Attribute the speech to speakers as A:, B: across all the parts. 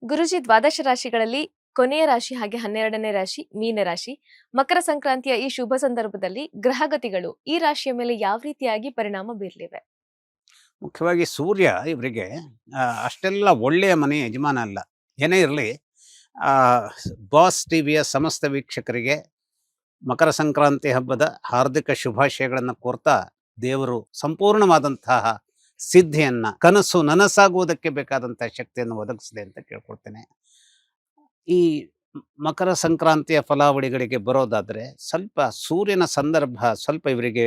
A: ಗುರುಜಿ, ದ್ವಾದಶ ರಾಶಿಗಳಲ್ಲಿ ಕೊನೆಯ ರಾಶಿ ಹಾಗೆ 12ನೇ ರಾಶಿ ಮೀನ ರಾಶಿ. ಮಕರ ಸಂಕ್ರಾಂತಿಯ ಈ ಶುಭ ಸಂದರ್ಭದಲ್ಲಿ ಗ್ರಹಗತಿಗಳು ಈ ರಾಶಿಯ ಮೇಲೆ ಯಾವ ರೀತಿಯಾಗಿ ಪರಿಣಾಮ ಬೀರಲಿವೆ?
B: ಮುಖ್ಯವಾಗಿ ಸೂರ್ಯ ಇವರಿಗೆ ಅಷ್ಟೆಲ್ಲ ಒಳ್ಳೆಯ ಮನೆ ಯಜಮಾನ ಅಲ್ಲ. ಏನೇ ಇರಲಿ, ಬಾಸ್ ಟಿವಿಯ ಸಮಸ್ತ ವೀಕ್ಷಕರಿಗೆ ಮಕರ ಸಂಕ್ರಾಂತಿ ಹಬ್ಬದ ಹಾರ್ದಿಕ ಶುಭಾಶಯಗಳನ್ನು ಕೋರ್ತಾ, ದೇವರು ಸಂಪೂರ್ಣವಾದಂತಹ ಸಿದ್ಧಿಯನ್ನ, ಕನಸು ನನಸಾಗುವುದಕ್ಕೆ ಬೇಕಾದಂತಹ ಶಕ್ತಿಯನ್ನು ಒದಗಿಸಿದೆ ಅಂತ ಕೇಳ್ಕೊಳ್ತೇನೆ. ಈ ಮಕರ ಸಂಕ್ರಾಂತಿಯ ಫಲಾವಳಿಗಳಿಗೆ ಬರೋದಾದ್ರೆ, ಸ್ವಲ್ಪ ಸೂರ್ಯನ ಸಂದರ್ಭ ಸ್ವಲ್ಪ ಇವರಿಗೆ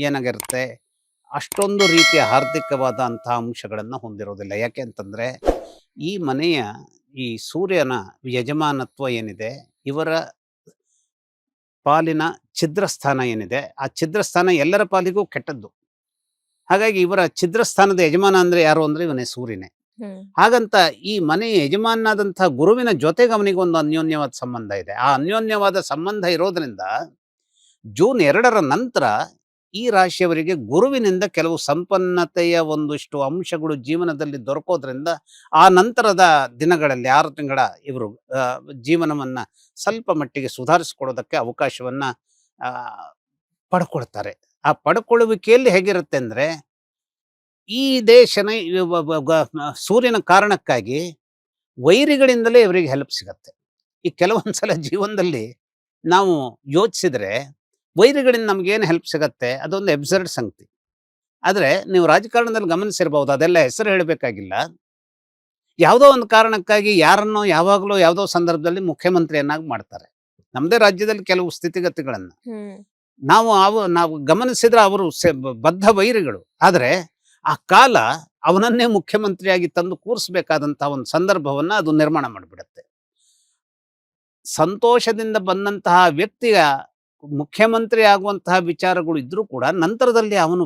B: ಏನಾಗಿರುತ್ತೆ, ಅಷ್ಟೊಂದು ರೀತಿಯ ಹಾರ್ದಿಕವಾದ ಅಂತಹ ಅಂಶಗಳನ್ನು ಹೊಂದಿರೋದಿಲ್ಲ. ಯಾಕೆ ಅಂತಂದ್ರೆ, ಈ ಮನೆಯ ಈ ಸೂರ್ಯನ ಯಜಮಾನತ್ವ ಏನಿದೆ, ಇವರ ಪಾಲಿನ ಛಿದ್ರಸ್ಥಾನ ಏನಿದೆ, ಆ ಛಿದ್ರಸ್ಥಾನ ಎಲ್ಲರ ಪಾಲಿಗೂ ಕೆಟ್ಟದ್ದು. ಹಾಗಾಗಿ ಇವರ ಛಿದ್ರಸ್ಥಾನದ ಯಜಮಾನ ಅಂದ್ರೆ ಯಾರು ಅಂದ್ರೆ ಇವನೇ ಸೂರ್ಯನೇ. ಹಾಗಂತ ಈ ಮನೆಯ ಯಜಮಾನಾದಂತಹ ಗುರುವಿನ ಜೊತೆಗೆ ಅವನಿಗೊಂದು ಅನ್ಯೋನ್ಯವಾದ ಸಂಬಂಧ ಇದೆ. ಆ ಅನ್ಯೋನ್ಯವಾದ ಸಂಬಂಧ ಇರೋದ್ರಿಂದ ಜೂನ್ 2ರ ನಂತರ ಈ ರಾಶಿಯವರಿಗೆ ಗುರುವಿನಿಂದ ಕೆಲವು ಸಂಪನ್ನತೆಯ ಒಂದಿಷ್ಟು ಅಂಶಗಳು ಜೀವನದಲ್ಲಿ ದೊರಕೋದ್ರಿಂದ ಆ ನಂತರದ ದಿನಗಳಲ್ಲಿ 6 ತಿಂಗಳ ಇವರು ಜೀವನವನ್ನ ಸ್ವಲ್ಪ ಮಟ್ಟಿಗೆ ಸುಧಾರಿಸ್ಕೊಳ್ಳೋದಕ್ಕೆ ಅವಕಾಶವನ್ನ ಆ, ಪಡ್ಕೊಳ್ತಾರೆ. ಆ ಪಡ್ಕೊಳ್ಳುವಿಕೆಯಲ್ಲಿ ಹೇಗಿರುತ್ತೆ ಅಂದ್ರೆ, ಈ ದೇಶನ ಸೂರ್ಯನ ಕಾರಣಕ್ಕಾಗಿ ವೈರಿಗಳಿಂದಲೇ ಇವರಿಗೆ ಹೆಲ್ಪ್ ಸಿಗತ್ತೆ. ಈ ಕೆಲವೊಂದ್ಸಲ ಜೀವನದಲ್ಲಿ ನಾವು ಯೋಚಿಸಿದ್ರೆ, ವೈರಿಗಳಿಂದ ನಮ್ಗೇನು ಹೆಲ್ಪ್ ಸಿಗತ್ತೆ, ಅದೊಂದು ಎಬ್ಸರ್ಡ್ ಸಂಗತಿ. ಆದ್ರೆ ನೀವು ರಾಜಕಾರಣದಲ್ಲಿ ಗಮನಿಸಿರ್ಬಹುದು, ಅದೆಲ್ಲ ಹೆಸರು ಹೇಳಬೇಕಾಗಿಲ್ಲ. ಯಾವುದೋ ಒಂದು ಕಾರಣಕ್ಕಾಗಿ ಯಾರನ್ನೋ ಯಾವಾಗಲೂ ಯಾವುದೋ ಸಂದರ್ಭದಲ್ಲಿ ಮುಖ್ಯಮಂತ್ರಿಯನ್ನಾಗಿ ಮಾಡ್ತಾರೆ. ನಮ್ಮದೇ ರಾಜ್ಯದಲ್ಲಿ ಕೆಲವು ಸ್ಥಿತಿಗತಿಗಳನ್ನ ನಾವು ಗಮನಿಸಿದ್ರೆ ಅವರು ಬದ್ಧ ವೈರಿಗಳು. ಆದ್ರೆ ಆ ಕಾಲ ಅವನನ್ನೇ ಮುಖ್ಯಮಂತ್ರಿಯಾಗಿ ತಂದು ಕೂರಿಸ್ಬೇಕಾದಂತಹ ಒಂದು ಸಂದರ್ಭವನ್ನ ಅದು ನಿರ್ಮಾಣ ಮಾಡಿಬಿಡುತ್ತೆ. ಸಂತೋಷದಿಂದ ಬಂದಂತಹ ವ್ಯಕ್ತಿಯ ಮುಖ್ಯಮಂತ್ರಿ ಆಗುವಂತಹ ವಿಚಾರಗಳು ಇದ್ರೂ ಕೂಡ ನಂತರದಲ್ಲಿ ಅವನು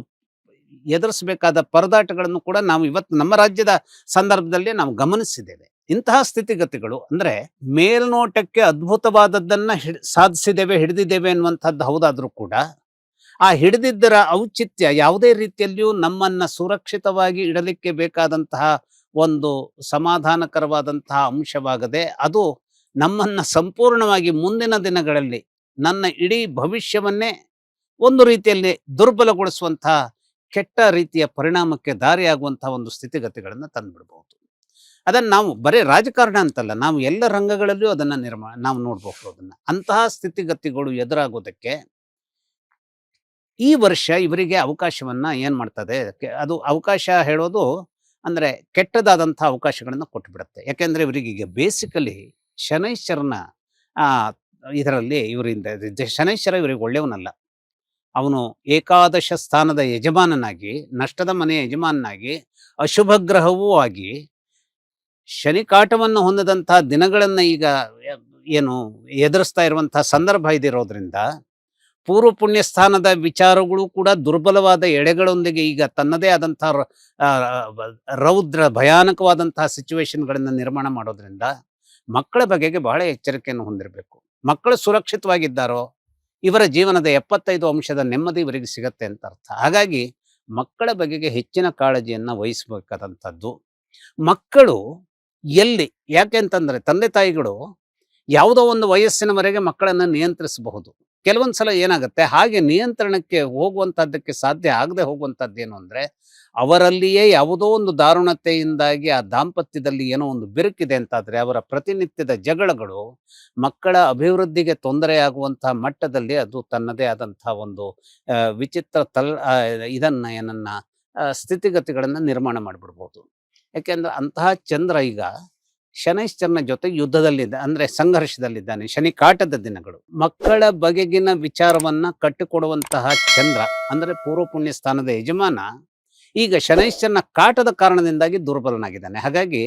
B: ಎದುರಿಸಬೇಕಾದ ಪರದಾಟಗಳನ್ನು ಕೂಡ ನಾವು ಇವತ್ತು ನಮ್ಮ ರಾಜ್ಯದ ಸಂದರ್ಭದಲ್ಲಿ ನಾವು ಗಮನಿಸಿದ್ದೇವೆ. ಇಂತಹ ಸ್ಥಿತಿಗತಿಗಳು ಅಂದ್ರೆ, ಮೇಲ್ನೋಟಕ್ಕೆ ಅದ್ಭುತವಾದದ್ದನ್ನ ಸಾಧಿಸಿದ್ದೇವೆ, ಹಿಡಿದಿದ್ದೇವೆ ಅನ್ನುವಂಥದ್ದು ಹೌದಾದ್ರೂ ಕೂಡ, ಆ ಹಿಡಿದಿದ್ದರ ಔಚಿತ್ಯ ಯಾವುದೇ ರೀತಿಯಲ್ಲಿಯೂ ನಮ್ಮನ್ನ ಸುರಕ್ಷಿತವಾಗಿ ಇಡಲಿಕ್ಕೆ ಬೇಕಾದಂತಹ ಒಂದು ಸಮಾಧಾನಕರವಾದಂತಹ ಅಂಶವಾಗದೆ, ಅದು ನಮ್ಮನ್ನ ಸಂಪೂರ್ಣವಾಗಿ ಮುಂದಿನ ದಿನಗಳಲ್ಲಿ ನನ್ನ ಇಡೀ ಭವಿಷ್ಯವನ್ನೇ ಒಂದು ರೀತಿಯಲ್ಲಿ ದುರ್ಬಲಗೊಳಿಸುವಂತಹ ಕೆಟ್ಟ ರೀತಿಯ ಪರಿಣಾಮಕ್ಕೆ ದಾರಿಯಾಗುವಂತಹ ಒಂದು ಸ್ಥಿತಿಗತಿಗಳನ್ನು ತಂದ್ಬಿಡ್ಬಹುದು. ಅದನ್ನು ನಾವು ಬರೀ ರಾಜಕಾರಣ ಅಂತಲ್ಲ, ನಾವು ಎಲ್ಲ ರಂಗಗಳಲ್ಲಿಯೂ ಅದನ್ನ ನಾವು ನೋಡ್ಬಹುದು. ಅಂತಹ ಸ್ಥಿತಿಗತಿಗಳು ಎದುರಾಗೋದಕ್ಕೆ ಈ ವರ್ಷ ಇವರಿಗೆ ಅವಕಾಶವನ್ನ ಏನ್ ಮಾಡ್ತದೆ, ಅದು ಅವಕಾಶ ಹೇಳೋದು ಅಂದ್ರೆ ಕೆಟ್ಟದಾದಂತಹ ಅವಕಾಶಗಳನ್ನ ಕೊಟ್ಟುಬಿಡುತ್ತೆ. ಯಾಕೆಂದ್ರೆ ಇವರಿಗೆ ಈಗ ಬೇಸಿಕಲಿ ಶನೈಶ್ಚರನ ಇದರಲ್ಲಿ ಇವರಿಂದ ಶನೈಶ್ಚರ ಇವರಿಗೆ ಒಳ್ಳೆಯವನಲ್ಲ. ಅವನು ಏಕಾದಶ ಸ್ಥಾನದ ಯಜಮಾನನಾಗಿ, ನಷ್ಟದ ಮನೆಯ ಯಜಮಾನನಾಗಿ, ಅಶುಭ ಗ್ರಹವೂ ಆಗಿ, ಶನಿಕಾಟವನ್ನು ಹೊಂದದಂತಹ ದಿನಗಳನ್ನ ಈಗ ಏನು ಎದುರಿಸ್ತಾ ಇರುವಂತಹ ಸಂದರ್ಭ ಇದಿರೋದ್ರಿಂದ, ಪೂರ್ವ ಪುಣ್ಯ ಸ್ಥಾನದ ವಿಚಾರಗಳು ಕೂಡ ದುರ್ಬಲವಾದ ಎಳೆಗಳೊಂದಿಗೆ ಈಗ ತನ್ನದೇ ಆದಂತಹ ರೌದ್ರ ಭಯಾನಕವಾದಂತಹ ಸಿಚುವೇಶನ್ಗಳನ್ನ ನಿರ್ಮಾಣ ಮಾಡೋದ್ರಿಂದ ಮಕ್ಕಳ ಬಗೆಗೆ ಬಹಳ ಎಚ್ಚರಿಕೆಯನ್ನು ಹೊಂದಿರಬೇಕು. ಮಕ್ಕಳು ಸುರಕ್ಷಿತವಾಗಿದ್ದಾರೋ ಇವರ ಜೀವನದ 75 ಅಂಶದ ನೆಮ್ಮದಿ ಇವರಿಗೆ ಸಿಗತ್ತೆ ಅಂತ ಅರ್ಥ. ಹಾಗಾಗಿ ಮಕ್ಕಳ ಬಗೆಗೆ ಹೆಚ್ಚಿನ ಕಾಳಜಿಯನ್ನ ವಹಿಸಬೇಕಾದಂಥದ್ದು. ಮಕ್ಕಳು ಎಲ್ಲಿ, ಯಾಕೆ ಅಂತಂದ್ರೆ ತಂದೆ ತಾಯಿಗಳು ಯಾವುದೋ ಒಂದು ವಯಸ್ಸಿನವರೆಗೆ ಮಕ್ಕಳನ್ನ ನಿಯಂತ್ರಿಸಬಹುದು. ಕೆಲವೊಂದ್ಸಲ ಏನಾಗುತ್ತೆ, ಹಾಗೆ ನಿಯಂತ್ರಣಕ್ಕೆ ಹೋಗುವಂತಹದ್ದಕ್ಕೆ ಸಾಧ್ಯ ಆಗದೆ ಹೋಗುವಂತದ್ದೇನು ಅಂದ್ರೆ, ಅವರಲ್ಲಿಯೇ ಯಾವುದೋ ಒಂದು ದಾರುಣತೆಯಿಂದಾಗಿ ಆ ದಾಂಪತ್ಯದಲ್ಲಿ ಏನೋ ಒಂದು ಬಿರುಕಿದೆ ಅಂತಾದ್ರೆ, ಅವರ ಪ್ರತಿನಿತ್ಯದ ಜಗಳಗಳು ಮಕ್ಕಳ ಅಭಿವೃದ್ಧಿಗೆ ತೊಂದರೆಯಾಗುವಂತಹ ಮಟ್ಟದಲ್ಲಿ ಅದು ತನ್ನದೇ ಆದಂತಹ ಒಂದು ವಿಚಿತ್ರ ಏನನ್ನ ಸ್ಥಿತಿಗತಿಗಳನ್ನ ನಿರ್ಮಾಣ ಮಾಡಿಬಿಡ್ಬೋದು. ಯಾಕೆಂದ್ರೆ ಅಂತಹ ಚಂದ್ರ ಈಗ ಶನೈಶ್ಚರನ ಜೊತೆ ಯುದ್ಧದಲ್ಲಿದ್ದ, ಅಂದ್ರೆ ಸಂಘರ್ಷದಲ್ಲಿದ್ದಾನೆ. ಶನಿ ಕಾಟದ ದಿನಗಳು, ಮಕ್ಕಳ ಬಗೆಗಿನ ವಿಚಾರವನ್ನ ಕಟ್ಟಿಕೊಡುವಂತಹ ಚಂದ್ರ ಅಂದ್ರೆ ಪೂರ್ವ ಪುಣ್ಯ ಸ್ಥಾನದ ಯಜಮಾನ ಈಗ ಶನೈಶ್ಚರನ ಕಾಟದ ಕಾರಣದಿಂದಾಗಿ ದುರ್ಬಲನಾಗಿದ್ದಾನೆ. ಹಾಗಾಗಿ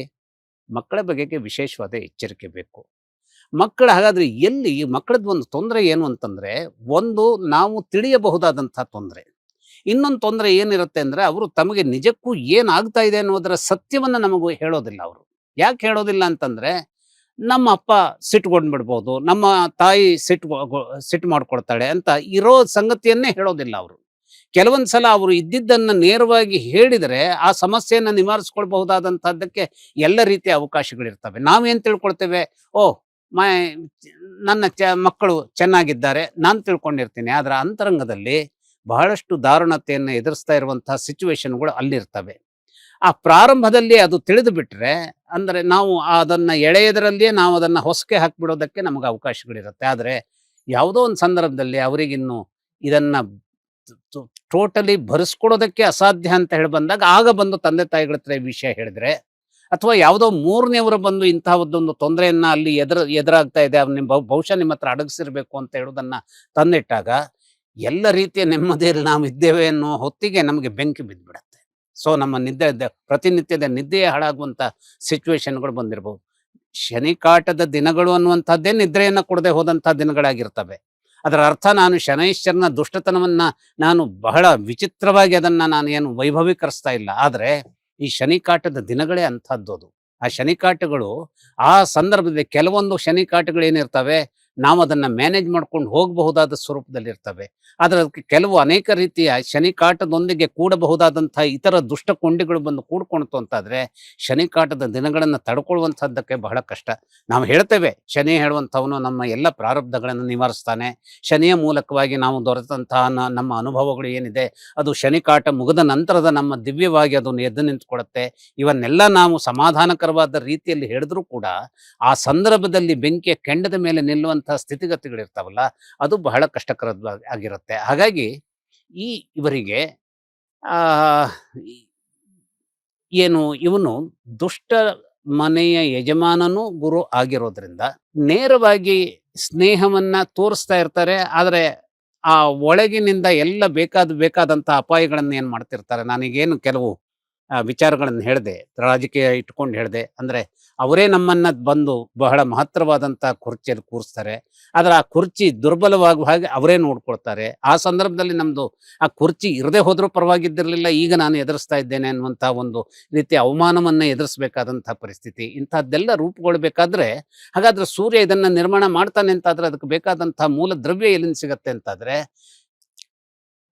B: ಮಕ್ಕಳ ಬಗೆಗೆ ವಿಶೇಷವಾದ ಎಚ್ಚರಿಕೆ ಬೇಕು. ಹಾಗಾದ್ರೆ ಎಲ್ಲಿ ಮಕ್ಕಳದ್ದು ಒಂದು ತೊಂದರೆ ಏನು ಅಂತಂದ್ರೆ, ಒಂದು ನಾವು ತಿಳಿಯಬಹುದಾದಂತಹ ತೊಂದರೆ, ಇನ್ನೊಂದು ತೊಂದರೆ ಏನಿರುತ್ತೆ ಅಂದ್ರೆ, ಅವರು ತಮಗೆ ನಿಜಕ್ಕೂ ಏನಾಗ್ತಾ ಇದೆ ಅನ್ನೋದರ ಸತ್ಯವನ್ನ ನಮಗೂ ಹೇಳೋದಿಲ್ಲ. ಅವರು ಯಾಕೆ ಹೇಳೋದಿಲ್ಲ ಅಂತಂದ್ರೆ, ನಮ್ಮ ಅಪ್ಪ ಸಿಟ್ಟುಗೊಂಡ್ಬಿಡ್ಬೋದು, ನಮ್ಮ ತಾಯಿ ಸಿಟ್ಟು ಮಾಡ್ಕೊಳ್ತಾಳೆ ಅಂತ ಇರೋ ಸಂಗತಿಯನ್ನೇ ಹೇಳೋದಿಲ್ಲ ಅವರು. ಕೆಲವೊಂದು ಸಲ ಅವರು ಇದ್ದಿದ್ದನ್ನು ನೇರವಾಗಿ ಹೇಳಿದರೆ ಆ ಸಮಸ್ಯೆಯನ್ನು ನಿವಾರಿಸ್ಕೊಳ್ಬಹುದಾದಂಥದ್ದಕ್ಕೆ ಎಲ್ಲ ರೀತಿಯ ಅವಕಾಶಗಳಿರ್ತವೆ. ನಾವೇನು ತಿಳ್ಕೊಳ್ತೇವೆ, ಓಹ್ ಮೈ ನನ್ನ ಮಕ್ಕಳು ಚೆನ್ನಾಗಿದ್ದಾರೆ ನಾನು ತಿಳ್ಕೊಂಡಿರ್ತೀನಿ. ಆದರೆ ಅಂತರಂಗದಲ್ಲಿ ಬಹಳಷ್ಟು ದಾರುಣತೆಯನ್ನು ಎದುರಿಸ್ತಾ ಇರುವಂತಹ ಸಿಚುವೇಶನ್ಗಳು ಅಲ್ಲಿರ್ತವೆ. ಆ ಪ್ರಾರಂಭದಲ್ಲಿ ಅದು ತಿಳಿದು ಬಿಟ್ರೆ, ಅಂದರೆ ನಾವು ಅದನ್ನು ಎಳೆಯದರಲ್ಲಿಯೇ ನಾವು ಅದನ್ನು ಹೊಸಕೆ ಹಾಕಿಬಿಡೋದಕ್ಕೆ ನಮಗೆ ಅವಕಾಶಗಳಿರುತ್ತೆ. ಆದರೆ ಯಾವುದೋ ಒಂದು ಸಂದರ್ಭದಲ್ಲಿ ಅವರಿಗಿನ್ನು ಇದನ್ನು ಟೋಟಲಿ ಭರಿಸ್ಕೊಡೋದಕ್ಕೆ ಅಸಾಧ್ಯ ಅಂತ ಹೇಳಿ ಬಂದಾಗ ಆಗ ಬಂದು ತಂದೆ ತಾಯಿಗಳ ಹತ್ರ ಈ ವಿಷಯ ಹೇಳಿದ್ರೆ, ಅಥವಾ ಯಾವುದೋ ಮೂರನೇವರು ಬಂದು ಇಂತಹದ್ದೊಂದು ತೊಂದರೆಯನ್ನ ಅಲ್ಲಿ ಎದುರಾಗ್ತಾ ಇದೆ, ಬಹುಶಃ ನಿಮ್ಮ ಹತ್ರ ಅಡಗಿಸಿರ್ಬೇಕು ಅಂತ ಹೇಳೋದನ್ನ ತಂದಿಟ್ಟಾಗ ಎಲ್ಲ ರೀತಿಯ ನೆಮ್ಮದಿಯಲ್ಲಿ ನಾವು ಇದ್ದೇವೆ ಅನ್ನೋ ಹೊತ್ತಿಗೆ ನಮಗೆ ಬೆಂಕಿ ಬಿದ್ದುಬಿಡತ್ತೆ. ಸೊ ನಮ್ಮ ಪ್ರತಿನಿತ್ಯದ ನಿದ್ದೆಯೇ ಹಾಳಾಗುವಂತ ಸಿಚುವೇಶನ್ಗಳು ಬಂದಿರಬಹುದು. ಶನಿ ಕಾಟದ ದಿನಗಳು ಅನ್ನುವಂಥದ್ದೇ ನಿದ್ರೆಯನ್ನ ಕೊಡದೆ ಹೋದಂತಹ ದಿನಗಳಾಗಿರ್ತವೆ. ಅದರ ಅರ್ಥ ನಾನು ಶನೈಶ್ಚರನ ದುಷ್ಟತನವನ್ನ ನಾನು ಬಹಳ ವಿಚಿತ್ರವಾಗಿ ಅದನ್ನ ನಾನು ಏನು ವೈಭವೀಕರಿಸ್ತಾ ಇಲ್ಲ. ಆದ್ರೆ ಈ ಶನಿಕಾಟದ ದಿನಗಳೇ ಅಂಥದ್ದು. ಅದು ಆ ಶನಿಕಾಟಗಳು ಆ ಸಂದರ್ಭದಲ್ಲಿ ಕೆಲವೊಂದು ಶನಿಕಾಟಗಳು ಏನಿರ್ತವೆ, ನಾವು ಅದನ್ನ ಮ್ಯಾನೇಜ್ ಮಾಡ್ಕೊಂಡು ಹೋಗಬಹುದಾದ ಸ್ವರೂಪದಲ್ಲಿ ಇರ್ತವೆ. ಆದ್ರೆ ಅದಕ್ಕೆ ಕೆಲವು ಅನೇಕ ರೀತಿಯ ಶನಿಕಾಟದೊಂದಿಗೆ ಕೂಡಬಹುದಾದಂತಹ ಇತರ ದುಷ್ಟ ಕೊಂಡಿಗಳು ಬಂದು ಕೂಡ್ಕೊಳ್ತು ಅಂತಾದ್ರೆ ಶನಿಕಾಟದ ದಿನಗಳನ್ನು ತಡ್ಕೊಳ್ಳುವಂಥದ್ದಕ್ಕೆ ಬಹಳ ಕಷ್ಟ. ನಾವು ಹೇಳ್ತೇವೆ ಶನಿ ಹೇಳುವಂಥವನು ನಮ್ಮ ಎಲ್ಲ ಪ್ರಾರಬ್ಧಗಳನ್ನು ನಿವಾರಿಸ್ತಾನೆ, ಶನಿಯ ಮೂಲಕವಾಗಿ ನಾವು ದೊರೆತಂತಹ ನಮ್ಮ ಅನುಭವಗಳು ಏನಿದೆ ಅದು ಶನಿಕಾಟ ಮುಗಿದ ನಂತರದ ನಮ್ಮ ದಿವ್ಯವಾಗಿ ಅದು ಎದ್ದು ನಿಂತ್ಕೊಳ್ಳುತ್ತೆ. ಇವನ್ನೆಲ್ಲ ನಾವು ಸಮಾಧಾನಕರವಾದ ರೀತಿಯಲ್ಲಿ ಹೇಳಿದ್ರೂ ಕೂಡ ಆ ಸಂದರ್ಭದಲ್ಲಿ ಬೆಂಕಿಯ ಕೆಂಡದ ಮೇಲೆ ನಿಲ್ಲುವಂತಹ ಸ್ಥಿತಿಗತಿಗಳಿರ್ತಾವಲ್ಲ, ಅದು ಬಹಳ ಕಷ್ಟಕರವಾಗಿರುತ್ತೆ. ಹಾಗಾಗಿ ಇವರಿಗೆ ಆ ಏನು ಇವನು ದುಷ್ಟ ಮನೆಯ ಯಜಮಾನನೂ ಗುರು ಆಗಿರೋದ್ರಿಂದ ನೇರವಾಗಿ ಸ್ನೇಹವನ್ನ ತೋರಿಸ್ತಾ ಇರ್ತಾರೆ. ಆದರೆ ಆ ಒಳಗಿನಿಂದ ಎಲ್ಲ ಬೇಕಾದಂತ ಅಪಾಯಗಳನ್ನ ಏನ್ ಮಾಡ್ತಿರ್ತಾರೆ. ನಾನೀಗೇನು ಕೆಲವು ವಿಚಾರಗಳನ್ನು ಹೇಳಿದೆ, ರಾಜಕೀಯ ಇಟ್ಕೊಂಡು ಹೇಳಿದೆ. ಅಂದ್ರೆ ಅವರೇ ನಮ್ಮನ್ನ ಬಂದು ಬಹಳ ಮಹತ್ತರವಾದಂತ ಕುರ್ಚಿಯಲ್ಲಿ ಕೂರಿಸ್ತಾರೆ. ಆದ್ರೆ ಆ ಕುರ್ಚಿ ದುರ್ಬಲವಾಗುವ ಹಾಗೆ ಅವರೇ ನೋಡ್ಕೊಳ್ತಾರೆ. ಆ ಸಂದರ್ಭದಲ್ಲಿ ನಮ್ದು ಆ ಕುರ್ಚಿ ಇರದೇ ಹೋದ್ರೂ ಪರವಾಗಿದ್ದಿರಲಿಲ್ಲ, ಈಗ ನಾನು ಎದುರಿಸ್ತಾ ಇದ್ದೇನೆ ಅನ್ನುವಂತಹ ಒಂದು ರೀತಿಯ ಅವಮಾನವನ್ನ ಎದುರಿಸಬೇಕಾದಂತಹ ಪರಿಸ್ಥಿತಿ. ಇಂತಹದ್ದೆಲ್ಲ ರೂಪುಗೊಳ್ಬೇಕಾದ್ರೆ ಹಾಗಾದ್ರೆ ಸೂರ್ಯ ಇದನ್ನ ನಿರ್ಮಾಣ ಮಾಡ್ತಾನೆ ಅಂತಾದ್ರೆ ಅದಕ್ಕೆ ಬೇಕಾದಂತಹ ಮೂಲ ದ್ರವ್ಯ ಎಲ್ಲಿಂದ ಸಿಗತ್ತೆ ಅಂತಾದ್ರೆ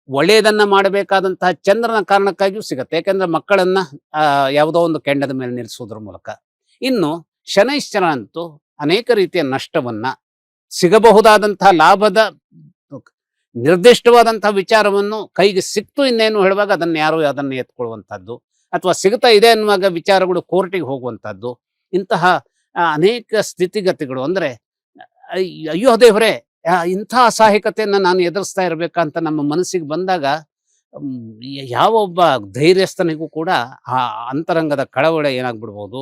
B: ಒಳ್ಳೆಯದನ್ನ ಮಾಡಬೇಕಾದಂತಹ ಚಂದ್ರನ ಕಾರಣಕ್ಕಾಗಿಯೂ ಸಿಗತ್ತೆ. ಯಾಕಂದ್ರೆ ಮಕ್ಕಳನ್ನ ಯಾವುದೋ ಒಂದು ಕೆಂಡದ ಮೇಲೆ ನಿಲ್ಲಿಸೋದ್ರ ಮೂಲಕ. ಇನ್ನು ಶನೈಶ್ಚರ ಅಂತೂ ಅನೇಕ ರೀತಿಯ ನಷ್ಟವನ್ನ, ಸಿಗಬಹುದಾದಂತಹ ಲಾಭದ ನಿರ್ದಿಷ್ಟವಾದಂತಹ ವಿಚಾರವನ್ನು ಕೈಗೆ ಸಿಕ್ತು ಇನ್ನೇನು ಹೇಳುವಾಗ ಅದನ್ನು ಎತ್ಕೊಳ್ಳುವಂಥದ್ದು, ಅಥವಾ ಸಿಗ್ತಾ ಇದೆ ಅನ್ನುವಾಗ ವಿಚಾರಗಳು ಕೋರ್ಟಿಗೆ ಹೋಗುವಂಥದ್ದು, ಇಂತಹ ಅನೇಕ ಸ್ಥಿತಿಗತಿಗಳು. ಅಂದ್ರೆ ಅಯ್ಯೋ ದೇವರೇ, ಇಂಥ ಅಸಹಾಯಕತೆಯನ್ನು ನಾನು ಎದುರಿಸ್ತಾ ಇರಬೇಕಂತ ನಮ್ಮ ಮನಸ್ಸಿಗೆ ಬಂದಾಗ ಯಾವ ಒಬ್ಬ ಧೈರ್ಯಸ್ಥನಿಗೂ ಕೂಡ ಆ ಅಂತರಂಗದ ಕಳವಳ ಏನಾಗ್ಬಿಡ್ಬೋದು,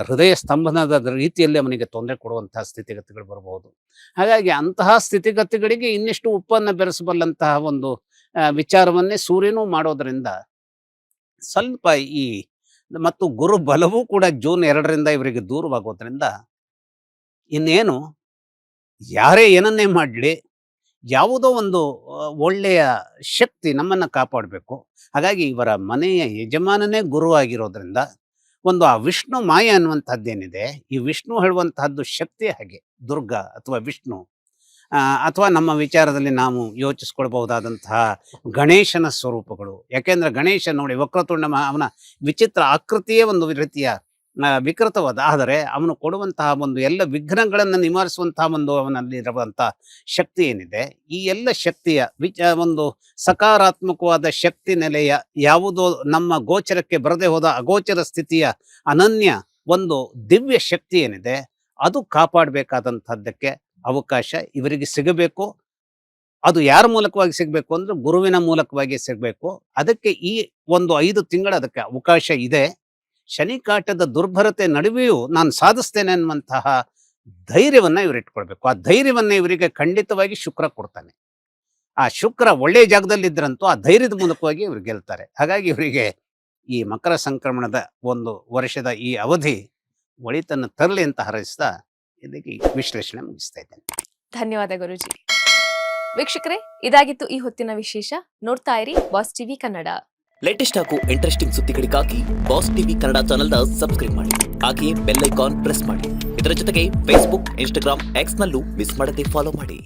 B: ಹೃದಯ ಸ್ತಂಭನದ ರೀತಿಯಲ್ಲಿ ಅವನಿಗೆ ತೊಂದರೆ ಕೊಡುವಂತಹ ಸ್ಥಿತಿಗತಿಗಳು ಬರಬಹುದು. ಹಾಗಾಗಿ ಅಂತಹ ಸ್ಥಿತಿಗತಿಗಳಿಗೆ ಇನ್ನಿಷ್ಟು ಉಪ್ಪನ್ನು ಬೆರೆಸಬಲ್ಲಂತಹ ಒಂದು ವಿಚಾರವನ್ನೇ ಸೂರ್ಯನೂ ಮಾಡೋದ್ರಿಂದ ಸ್ವಲ್ಪ ಮತ್ತು ಗುರು ಬಲವೂ ಕೂಡ ಜೂನ್ 2ರಿಂದ ಇವರಿಗೆ ದೂರವಾಗೋದ್ರಿಂದ ಇನ್ನೇನು ಯಾರೇ ಏನನ್ನೇ ಮಾಡಲಿ ಯಾವುದೋ ಒಂದು ಒಳ್ಳೆಯ ಶಕ್ತಿ ನಮ್ಮನ್ನ ಕಾಪಾಡಬೇಕು. ಹಾಗಾಗಿ ಇವರ ಮನೆಯ ಯಜಮಾನನೇ ಗುರು ಆಗಿರೋದ್ರಿಂದ ಒಂದು ಆ ವಿಷ್ಣು ಮಾಯ ಅನ್ನುವಂಥದ್ದೇನಿದೆ, ಈ ವಿಷ್ಣು ಹೇಳುವಂತಹದ್ದು ಶಕ್ತಿ ಹಾಗೆ ದುರ್ಗಾ ಅಥವಾ ವಿಷ್ಣು, ಅಥವಾ ನಮ್ಮ ವಿಚಾರದಲ್ಲಿ ನಾವು ಯೋಚಿಸ್ಕೊಳ್ಬಹುದಾದಂತಹ ಗಣೇಶನ ಸ್ವರೂಪಗಳು. ಯಾಕೆಂದ್ರೆ ಗಣೇಶ ನೋಡಿ ವಕ್ರತುಂಡ ಅವನ ವಿಚಿತ್ರ ಆಕೃತಿಯೇ ಒಂದು ರೀತಿಯ ವಿಕೃತವಾದ, ಆದರೆ ಅವನು ಕೊಡುವಂತಹ ಒಂದು ಎಲ್ಲ ವಿಘ್ನಗಳನ್ನು ನಿವಾರಿಸುವಂತಹ ಒಂದು ಅವನಲ್ಲಿರುವಂತಹ ಶಕ್ತಿ ಏನಿದೆ, ಈ ಎಲ್ಲ ಶಕ್ತಿಯ ಒಂದು ಸಕಾರಾತ್ಮಕವಾದ ಶಕ್ತಿ ನೆಲೆಯ ಯಾವುದೋ ನಮ್ಮ ಗೋಚರಕ್ಕೆ ಬರದೆ ಹೋದ ಅಗೋಚರ ಸ್ಥಿತಿಯ ಅನನ್ಯ ಒಂದು ದಿವ್ಯ ಶಕ್ತಿ ಏನಿದೆ ಅದು ಕಾಪಾಡಬೇಕಾದಂಥದ್ದಕ್ಕೆ ಅವಕಾಶ ಇವರಿಗೆ ಸಿಗಬೇಕು. ಅದು ಯಾರ ಮೂಲಕವಾಗಿ ಸಿಗಬೇಕು ಅಂದ್ರೆ ಗುರುವಿನ ಮೂಲಕವಾಗಿ ಸಿಗಬೇಕು. ಅದಕ್ಕೆ ಈ ಒಂದು 5 ತಿಂಗಳ ಅದಕ್ಕೆ ಅವಕಾಶ ಇದೆ. ಶನಿಕಾಟದ ದುರ್ಭರತೆ ನಡುವೆಯೂ ನಾನು ಸಾಧಿಸ್ತೇನೆ ಅನ್ನುವಂತಹ ಧೈರ್ಯವನ್ನ ಇವರು ಇಟ್ಕೊಳ್ಬೇಕು. ಆ ಧೈರ್ಯವನ್ನ ಇವರಿಗೆ ಖಂಡಿತವಾಗಿ ಶುಕ್ರ ಕೊಡ್ತಾನೆ. ಆ ಶುಕ್ರ ಒಳ್ಳೆಯ ಜಾಗದಲ್ಲಿದ್ದರಂತೂ ಆ ಧೈರ್ಯದ ಮೂಲಕವಾಗಿ ಇವರು ಗೆಲ್ತಾರೆ. ಹಾಗಾಗಿ ಇವರಿಗೆ ಈ ಮಕರ ಸಂಕ್ರಮಣದ ಒಂದು ವರ್ಷದ ಈ ಅವಧಿ ಒಳಿತನ್ನು ತರಲಿ ಅಂತ ಹಾರೈಸ್ತಾ ಇದಕ್ಕೆ ವಿಶ್ಲೇಷಣೆ ಮುಗಿಸ್ತಾ ಇದ್ದೇನೆ.
A: ಧನ್ಯವಾದ ಗುರುಜಿ. ವೀಕ್ಷಕರೇ, ಇದಾಗಿತ್ತು ಈ ಹೊತ್ತಿನ ವಿಶೇಷ. ನೋಡ್ತಾ ಇರಿ ಬಾಸ್ ಟಿವಿ ಕನ್ನಡ.
C: ಲೇಟೆಸ್ಟ್ ಹಾಗೂ ಇಂಟ್ರೆಸ್ಟಿಂಗ್ ಸುದ್ದಿಗಳಿಗಾಗಿ ಬಾಸ್ ಟಿವಿ ಕನ್ನಡ ಚಾನೆಲ್ನ ಸಬ್ಸ್ಕ್ರೈಬ್ ಮಾಡಿ. ಹಾಗೆಯೇ ಬೆಲ್ ಐಕಾನ್ ಪ್ರೆಸ್ ಮಾಡಿ. ಇದರ ಜೊತೆಗೆ ಫೇಸ್ಬುಕ್, ಇನ್ಸ್ಟಾಗ್ರಾಮ್, ಎಕ್ಸ್ ನಲ್ಲೂ ಮಿಸ್ ಮಾಡದೆ ಫಾಲೋ ಮಾಡಿ.